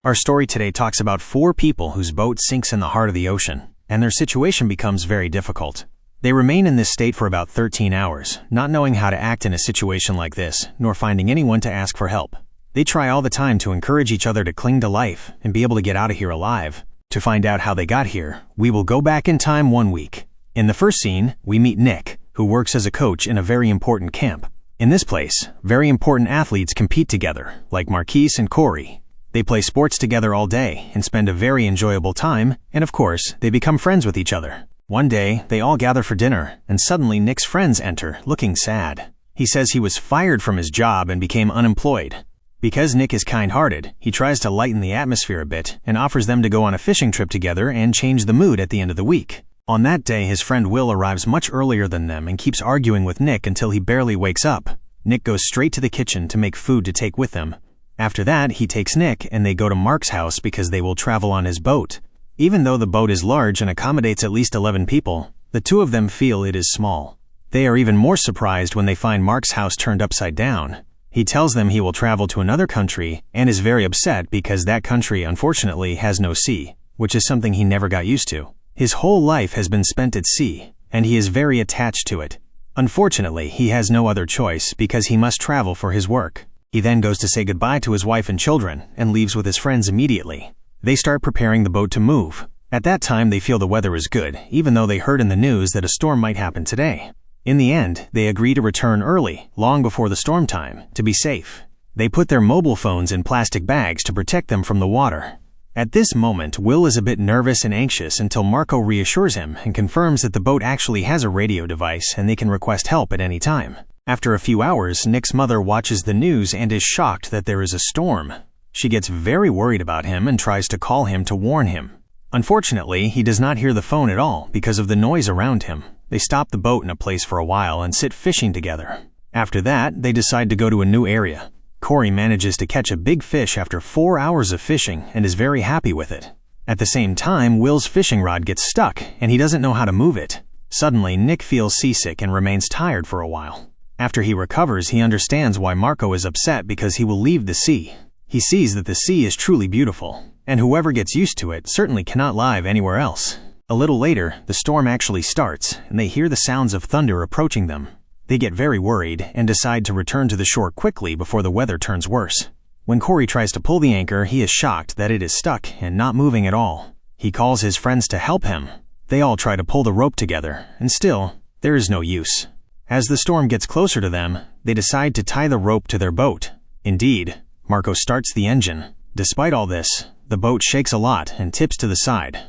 Our story today talks about 4 people whose boat sinks in the heart of the ocean, and their situation becomes very difficult. They remain in this state for about 13 hours, not knowing how to act in a situation like this, nor finding anyone to ask for help. They try all the time to encourage each other to cling to life and be able to get out of here alive. To find out how they got here, we will go back in time 1 week. In the first scene, we meet Nick, who works as a coach in a very important camp. In this place, very important athletes compete together, like Marquis and Corey. They play sports together all day and spend a very enjoyable time, and of course, they become friends with each other. One day, they all gather for dinner, and suddenly Nick's friends enter, looking sad. He says he was fired from his job and became unemployed. Because Nick is kind-hearted, he tries to lighten the atmosphere a bit and offers them to go on a fishing trip together and change the mood at the end of the week. On that day, his friend Will arrives much earlier than them and keeps arguing with Nick until he barely wakes up. Nick goes straight to the kitchen to make food to take with them. After that, he takes Nick and they go to Mark's house because they will travel on his boat. Even though the boat is large and accommodates at least 11 people, the two of them feel it is small. They are even more surprised when they find Mark's house turned upside down. He tells them he will travel to another country and is very upset because that country unfortunately has no sea, which is something he never got used to. His whole life has been spent at sea, and he is very attached to it. Unfortunately, he has no other choice because he must travel for his work. He then goes to say goodbye to his wife and children and leaves with his friends immediately. They start preparing the boat to move. At that time, they feel the weather is good, even though they heard in the news that a storm might happen today. In the end, they agree to return early, long before the storm time, to be safe. They put their mobile phones in plastic bags to protect them from the water. At this moment, Will is a bit nervous and anxious until Marco reassures him and confirms that the boat actually has a radio device and they can request help at any time. After a few hours, Nick's mother watches the news and is shocked that there is a storm. She gets very worried about him and tries to call him to warn him. Unfortunately, he does not hear the phone at all because of the noise around him. They stop the boat in a place for a while and sit fishing together. After that, they decide to go to a new area. Corey manages to catch a big fish after 4 hours of fishing and is very happy with it. At the same time, Will's fishing rod gets stuck and he doesn't know how to move it. Suddenly, Nick feels seasick and remains tired for a while. After he recovers, he understands why Marco is upset because he will leave the sea. He sees that the sea is truly beautiful, and whoever gets used to it certainly cannot live anywhere else. A little later, the storm actually starts, and they hear the sounds of thunder approaching them. They get very worried and decide to return to the shore quickly before the weather turns worse. When Corey tries to pull the anchor, he is shocked that it is stuck and not moving at all. He calls his friends to help him. They all try to pull the rope together, and still, there is no use. As the storm gets closer to them, they decide to tie the rope to their boat. Indeed, Marco starts the engine. Despite all this, the boat shakes a lot and tips to the side.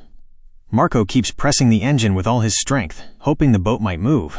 Marco keeps pressing the engine with all his strength, hoping the boat might move.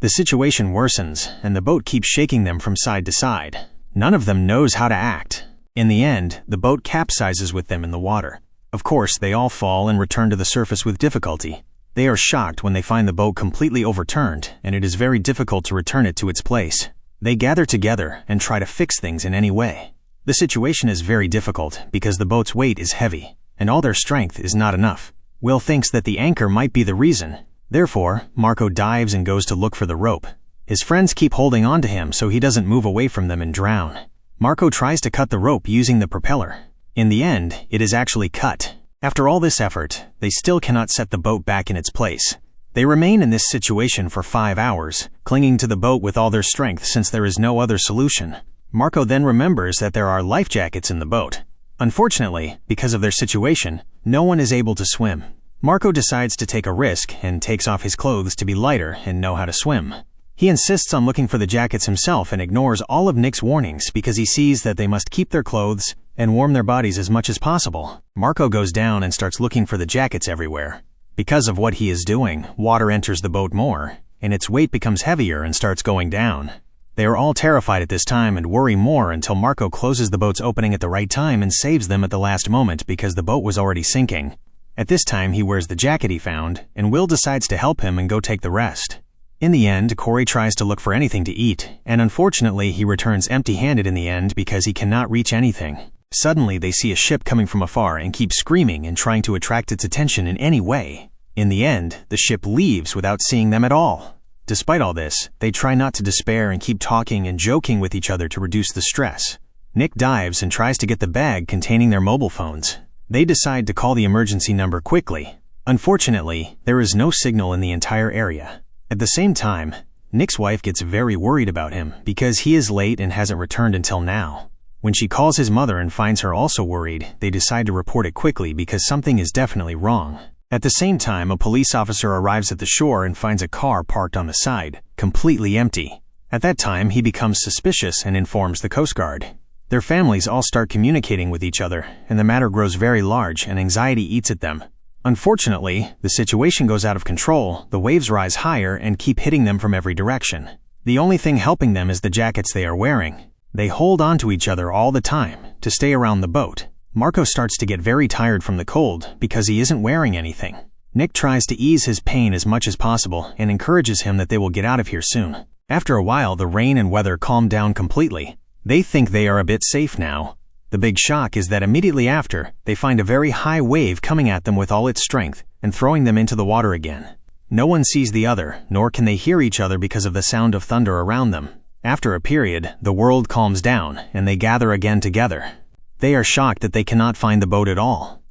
The situation worsens, and the boat keeps shaking them from side to side. None of them knows how to act. In the end, the boat capsizes with them in the water. Of course, they all fall and return to the surface with difficulty. They are shocked when they find the boat completely overturned, and it is very difficult to return it to its place. They gather together and try to fix things in any way. The situation is very difficult because the boat's weight is heavy, and all their strength is not enough. Will thinks that the anchor might be the reason. Therefore, Marco dives and goes to look for the rope. His friends keep holding on to him so he doesn't move away from them and drown. Marco tries to cut the rope using the propeller. In the end, it is actually cut. After all this effort, they still cannot set the boat back in its place. They remain in this situation for 5 hours, clinging to the boat with all their strength since there is no other solution. Marco then remembers that there are life jackets in the boat. Unfortunately, because of their situation, no one is able to swim. Marco decides to take a risk and takes off his clothes to be lighter and know how to swim. He insists on looking for the jackets himself and ignores all of Nick's warnings because he sees that they must keep their clothes and warm their bodies as much as possible. Marco goes down and starts looking for the jackets everywhere. Because of what he is doing, water enters the boat more, and its weight becomes heavier and starts going down. They are all terrified at this time and worry more until Marco closes the boat's opening at the right time and saves them at the last moment because the boat was already sinking. At this time, he wears the jacket he found, and Will decides to help him and go take the rest. In the end, Corey tries to look for anything to eat, and unfortunately he returns empty-handed in the end because he cannot reach anything. Suddenly, they see a ship coming from afar and keep screaming and trying to attract its attention in any way. In the end, the ship leaves without seeing them at all. Despite all this, they try not to despair and keep talking and joking with each other to reduce the stress. Nick dives and tries to get the bag containing their mobile phones. They decide to call the emergency number quickly. Unfortunately, there is no signal in the entire area. At the same time, Nick's wife gets very worried about him because he is late and hasn't returned until now. When she calls his mother and finds her also worried, they decide to report it quickly because something is definitely wrong. At the same time, a police officer arrives at the shore and finds a car parked on the side, completely empty. At that time, he becomes suspicious and informs the Coast Guard. Their families all start communicating with each other, and the matter grows very large and anxiety eats at them. Unfortunately, the situation goes out of control, the waves rise higher and keep hitting them from every direction. The only thing helping them is the jackets they are wearing. They hold on to each other all the time to stay around the boat. Marco starts to get very tired from the cold because he isn't wearing anything. Nick tries to ease his pain as much as possible and encourages him that they will get out of here soon. After a while, the rain and weather calm down completely. They think they are a bit safe now. The big shock is that immediately after, they find a very high wave coming at them with all its strength and throwing them into the water again. No one sees the other, nor can they hear each other because of the sound of thunder around them. After a period, the world calms down and they gather again together. They are shocked that they cannot find the boat at all.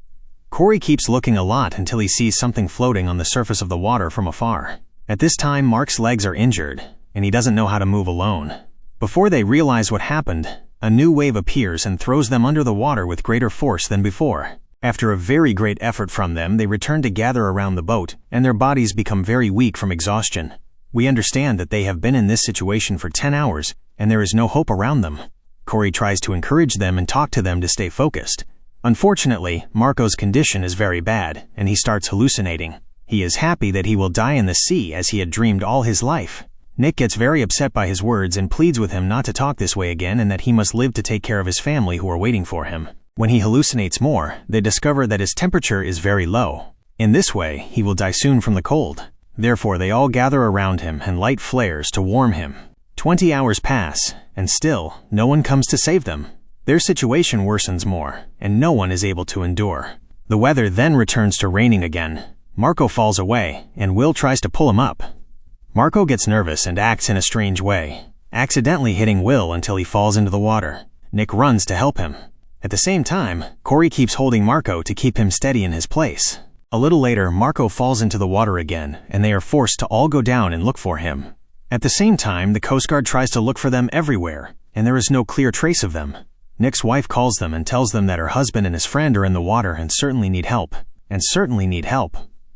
Corey keeps looking a lot until he sees something floating on the surface of the water from afar. At this time, Mark's legs are injured, and he doesn't know how to move alone. Before they realize what happened, a new wave appears and throws them under the water with greater force than before. After a very great effort from them, they return to gather around the boat, and their bodies become very weak from exhaustion. We understand that they have been in this situation for 10 hours, and there is no hope around them. Corey tries to encourage them and talk to them to stay focused. Unfortunately, Marco's condition is very bad, and he starts hallucinating. He is happy that he will die in the sea as he had dreamed all his life. Nick gets very upset by his words and pleads with him not to talk this way again and that he must live to take care of his family who are waiting for him. When he hallucinates more, they discover that his temperature is very low. In this way, he will die soon from the cold. Therefore, they all gather around him and light flares to warm him. 20 hours pass, and still, no one comes to save them. Their situation worsens more, and no one is able to endure. The weather then returns to raining again. Marco falls away, and Will tries to pull him up. Marco gets nervous and acts in a strange way, accidentally hitting Will until he falls into the water. Nick runs to help him. At the same time, Corey keeps holding Marco to keep him steady in his place. A little later, Marco falls into the water again, and they are forced to all go down and look for him. At the same time, the Coast Guard tries to look for them everywhere, and there is no clear trace of them. Nick's wife calls them and tells them that her husband and his friend are in the water and certainly need help.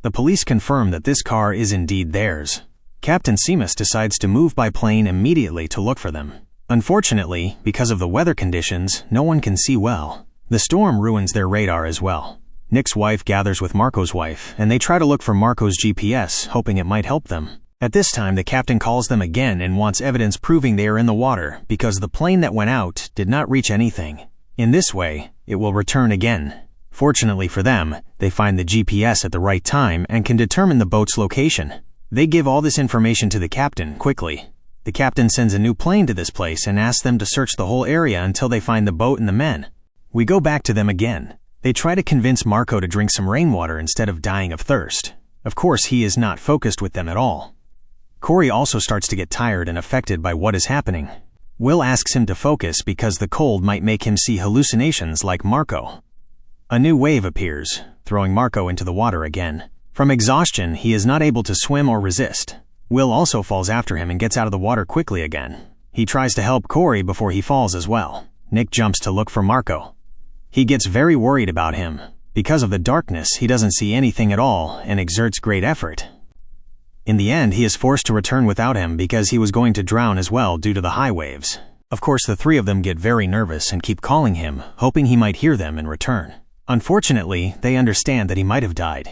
The police confirm that this car is indeed theirs. Captain Seamus decides to move by plane immediately to look for them. Unfortunately, because of the weather conditions, no one can see well. The storm ruins their radar as well. Nick's wife gathers with Marco's wife, and they try to look for Marco's GPS, hoping it might help them. At this time, the captain calls them again and wants evidence proving they are in the water because the plane that went out did not reach anything. In this way, it will return again. Fortunately for them, they find the GPS at the right time and can determine the boat's location. They give all this information to the captain quickly. The captain sends a new plane to this place and asks them to search the whole area until they find the boat and the men. We go back to them again. They try to convince Marco to drink some rainwater instead of dying of thirst. Of course, he is not focused with them at all. Corey also starts to get tired and affected by what is happening. Will asks him to focus because the cold might make him see hallucinations like Marco. A new wave appears, throwing Marco into the water again. From exhaustion, he is not able to swim or resist. Will also falls after him and gets out of the water quickly again. He tries to help Corey before he falls as well. Nick jumps to look for Marco. He gets very worried about him. Because of the darkness, he doesn't see anything at all and exerts great effort. In the end, he is forced to return without him because he was going to drown as well due to the high waves. Of course, the three of them get very nervous and keep calling him, hoping he might hear them and return. Unfortunately, they understand that he might have died.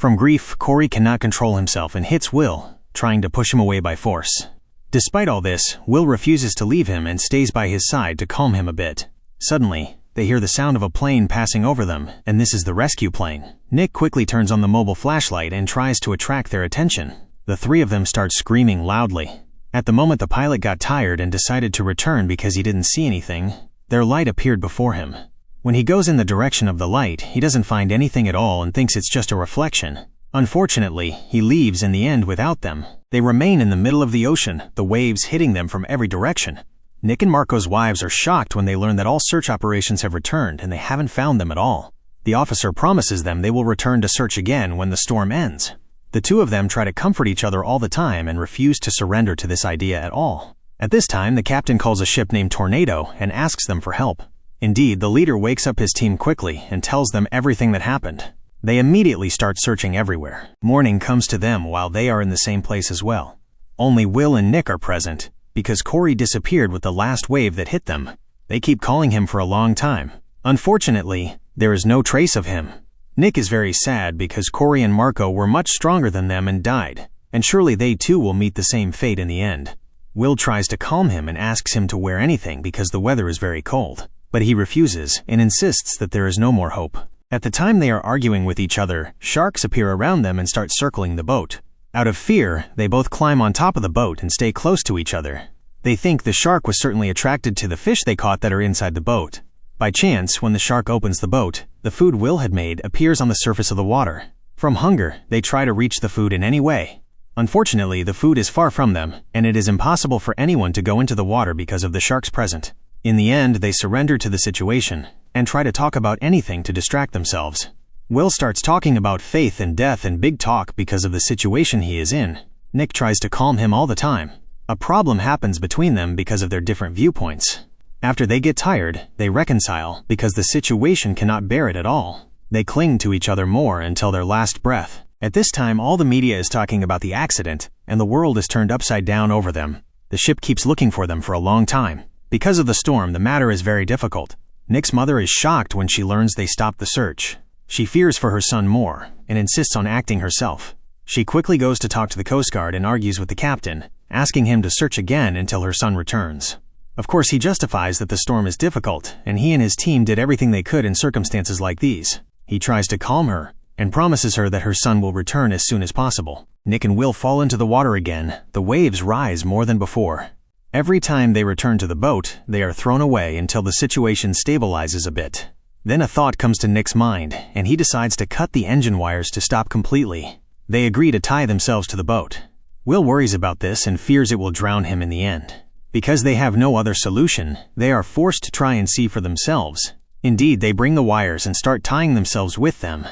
From grief, Corey cannot control himself and hits Will, trying to push him away by force. Despite all this, Will refuses to leave him and stays by his side to calm him a bit. Suddenly, they hear the sound of a plane passing over them, and this is the rescue plane. Nick quickly turns on the mobile flashlight and tries to attract their attention. The three of them start screaming loudly. At the moment the pilot got tired and decided to return because he didn't see anything, their light appeared before him. When he goes in the direction of the light, he doesn't find anything at all and thinks it's just a reflection. Unfortunately, he leaves in the end without them. They remain in the middle of the ocean, the waves hitting them from every direction. Nick and Marco's wives are shocked when they learn that all search operations have returned and they haven't found them at all. The officer promises them they will return to search again when the storm ends. The two of them try to comfort each other all the time and refuse to surrender to this idea at all. At this time, the captain calls a ship named Tornado and asks them for help. Indeed, the leader wakes up his team quickly and tells them everything that happened. They immediately start searching everywhere. Morning comes to them while they are in the same place as well. Only Will and Nick are present, because Corey disappeared with the last wave that hit them. They keep calling him for a long time. Unfortunately, there is no trace of him. Nick is very sad because Corey and Marco were much stronger than them and died, and surely they too will meet the same fate in the end. Will tries to calm him and asks him to wear anything because the weather is very cold, but he refuses and insists that there is no more hope. At the time they are arguing with each other, sharks appear around them and start circling the boat. Out of fear, they both climb on top of the boat and stay close to each other. They think the shark was certainly attracted to the fish they caught that are inside the boat. By chance, when the shark opens the boat, the food Will had made appears on the surface of the water. From hunger, they try to reach the food in any way. Unfortunately, the food is far from them, and it is impossible for anyone to go into the water because of the sharks present. In the end, they surrender to the situation and try to talk about anything to distract themselves. Will starts talking about faith and death and big talk because of the situation he is in. Nick tries to calm him all the time. A problem happens between them because of their different viewpoints. After they get tired, they reconcile because the situation cannot bear it at all. They cling to each other more until their last breath. At this time, all the media is talking about the accident, and the world is turned upside down over them. The ship keeps looking for them for a long time. Because of the storm, the matter is very difficult. Nick's mother is shocked when she learns they stopped the search. She fears for her son more, and insists on acting herself. She quickly goes to talk to the Coast Guard and argues with the captain, asking him to search again until her son returns. Of course, he justifies that the storm is difficult, and he and his team did everything they could in circumstances like these. He tries to calm her, and promises her that her son will return as soon as possible. Nick and Will fall into the water again. The waves rise more than before. Every time they return to the boat, they are thrown away until the situation stabilizes a bit. Then a thought comes to Nick's mind, and he decides to cut the engine wires to stop completely. They agree to tie themselves to the boat. Will worries about this and fears it will drown him in the end. Because they have no other solution, they are forced to try and see for themselves. Indeed, they bring the wires and start tying themselves with them.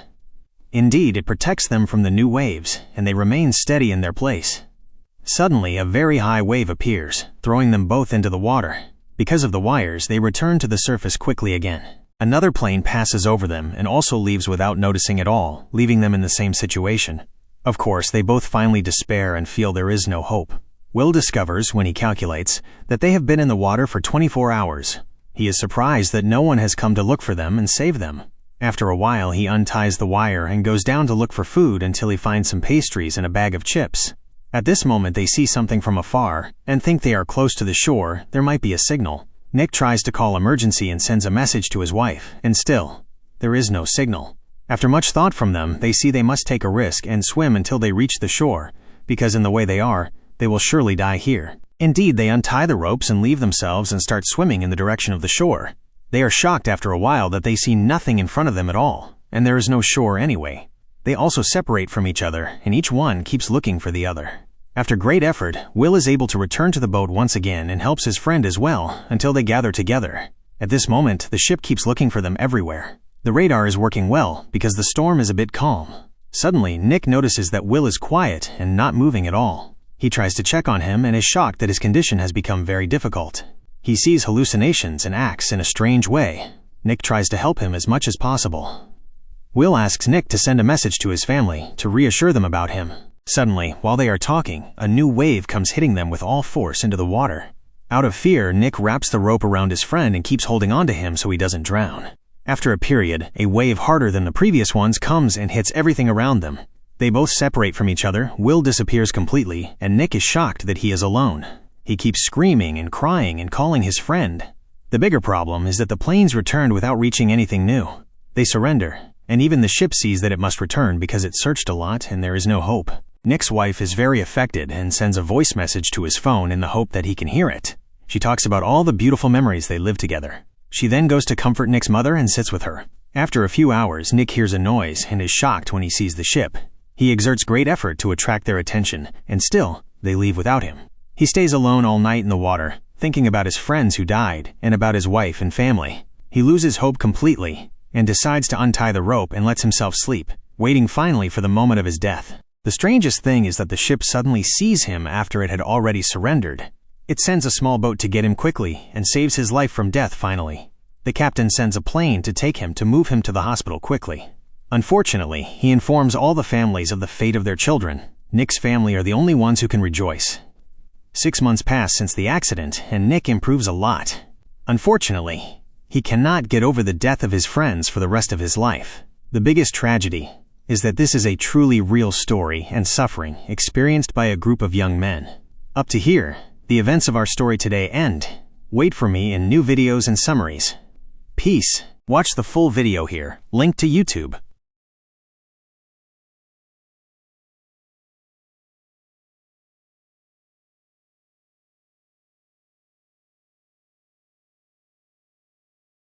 Indeed, it protects them from the new waves, and they remain steady in their place. Suddenly, a very high wave appears, throwing them both into the water. Because of the wires, they return to the surface quickly again. Another plane passes over them and also leaves without noticing at all, leaving them in the same situation. Of course, they both finally despair and feel there is no hope. Will discovers, when he calculates, that they have been in the water for 24 hours. He is surprised that no one has come to look for them and save them. After a while, he unties the wire and goes down to look for food until he finds some pastries and a bag of chips. At this moment, they see something from afar and think they are close to the shore. There might be a signal. Nick tries to call emergency and sends a message to his wife, and still, there is no signal. After much thought from them, they see they must take a risk and swim until they reach the shore, because in the way they are, they will surely die here. Indeed, they untie the ropes and leave themselves and start swimming in the direction of the shore. They are shocked after a while that they see nothing in front of them at all, and there is no shore anyway. They also separate from each other, and each one keeps looking for the other. After great effort, Will is able to return to the boat once again and helps his friend as well until they gather together. At this moment, the ship keeps looking for them everywhere. The radar is working well because the storm is a bit calm. Suddenly, Nick notices that Will is quiet and not moving at all. He tries to check on him and is shocked that his condition has become very difficult. He sees hallucinations and acts in a strange way. Nick tries to help him as much as possible. Will asks Nick to send a message to his family to reassure them about him. Suddenly, while they are talking, a new wave comes hitting them with all force into the water. Out of fear, Nick wraps the rope around his friend and keeps holding on to him so he doesn't drown. After a period, a wave harder than the previous ones comes and hits everything around them. They both separate from each other, Will disappears completely, and Nick is shocked that he is alone. He keeps screaming and crying and calling his friend. The bigger problem is that the planes returned without reaching anything new. They surrender, and even the ship sees that it must return because it searched a lot and there is no hope. Nick's wife is very affected and sends a voice message to his phone in the hope that he can hear it. She talks about all the beautiful memories they lived together. She then goes to comfort Nick's mother and sits with her. After a few hours, Nick hears a noise and is shocked when he sees the ship. He exerts great effort to attract their attention, and still, they leave without him. He stays alone all night in the water, thinking about his friends who died and about his wife and family. He loses hope completely and decides to untie the rope and lets himself sleep, waiting finally for the moment of his death. The strangest thing is that the ship suddenly sees him after it had already surrendered. It sends a small boat to get him quickly and saves his life from death finally. The captain sends a plane to take him to move him to the hospital quickly. Unfortunately, he informs all the families of the fate of their children. Nick's family are the only ones who can rejoice. 6 months pass since the accident, and Nick improves a lot. Unfortunately, he cannot get over the death of his friends for the rest of his life. The biggest tragedy is that this is a truly real story and suffering experienced by a group of young men. Up to here, the events of our story today end. Wait for me in new videos and summaries. Peace. Watch the full video here, linked to YouTube.